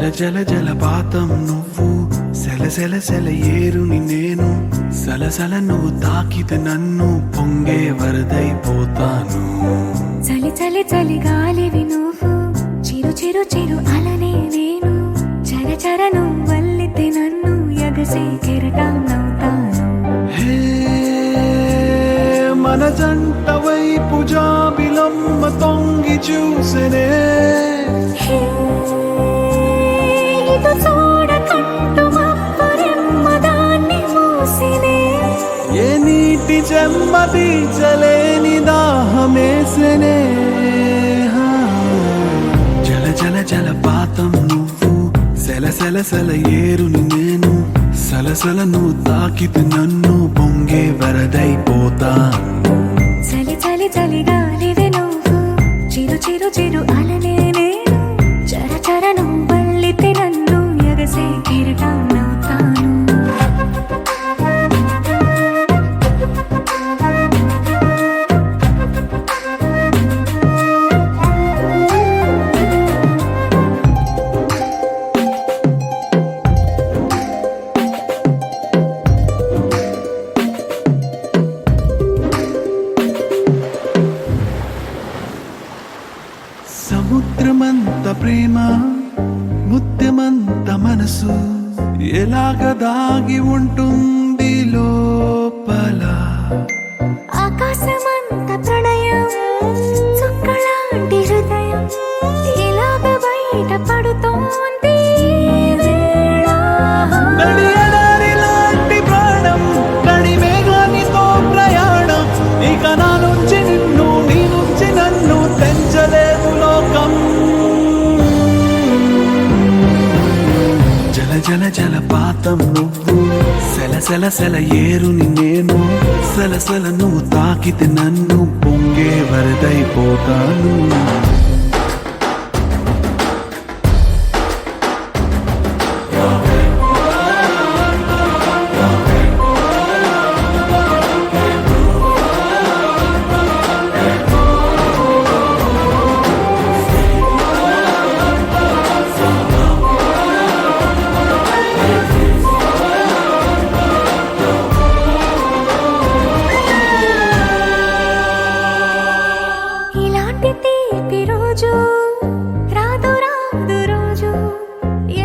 జల జల జలపాతం నువ్వు, సెల సెల సెల ఏరుని నేను, సలసల నువ్వు తాకితే నన్ను పొంగే వరదైపోతాను. చలి చలి చలి గాలివి నువ్వు, చిరు చిరు చిరు అలనే నేను, చర చర నువ్వు వల్లితే నన్ను ఎగసే కెరటాన్నవుతాను. హే మన జంట వైపు జాబిలమ్మ తొంగి చూసెనే, ఇటు చూడకంటూ మబ్బురెమ్మ దాన్ని మూసినే, ఏ నీటి చెమ్మ తీర్చలేని దాహమేసెనే. జల జల జలపాతం నువ్వు, సెల సెల సెల ఏరుని నేను, సలసల నువ్వు తాకితే నన్ను పొంగే వరదైపోతాను. చలి చలి చలి గాలివి నువ్వు, చిరు చిరు చిరు అలనే నేను, చర చర నువ్వు వల్లితే నన్ను ఎగసే కెరటాన్నవుతాను. సముద్రమంత ప్రేమ, ముత్యమంత మనసు, ఎలాగ దాగి ఉంటుంది లోపల. ఆకాశమంత ప్రణయం, చుక్కలాంటి హృదయం, ఇలాగ బయట పడుతోంది ఈ వేళ. నడి ఎడారి లాంటి ప్రాణం, నడి మేఘానితో ప్రయాణం, ఇక నా నుంచి నిన్ను, నీ నుంచి నన్ను తెంచలేదు లోకం. జల జల జలపాతం నువ్వు, సెల సెల సెల ఏరుని నేను, సలసల నువ్వు తాకితే నన్ను పొంగే వరదైపోతాను. ఇలాంటి తీపి రోజు రాదు రాదు రోజు,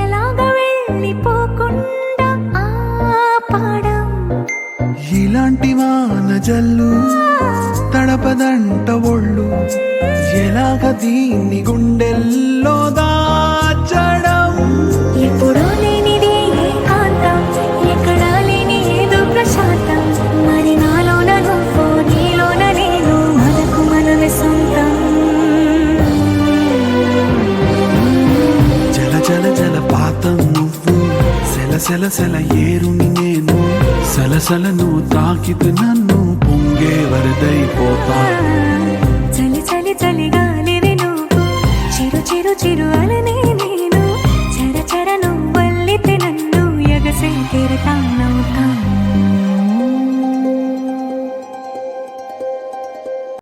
ఎలాగ వెళ్ళిపోకుండా ఆపడం. ఇలాంటి వాన జల్లు తడపదంట ఒళ్ళు, ఎలాగ దీన్ని గుండెల్లో దాచడం. ఎప్పుడో లేనిది ఏకాంతం, ఎక్కడా లేని ఏదో ప్రశాంతం, మరి నాలోన నువ్వు, నీలోన నేను, మనకు మనమే సొంతం. జల జల జలపాతం నువ్వు, సెల సెల సెల ఏరుని నేను, సలసల నువ్వు తాకితే నన్ను పొంగే వరదైపోతా. చలి చలి చలి గాలివి నువ్వు, చిరు చిరు చిరు అలనే నేను, చర చర నువ్వు వల్లితే నన్ను ఎగసే కెరటాన్న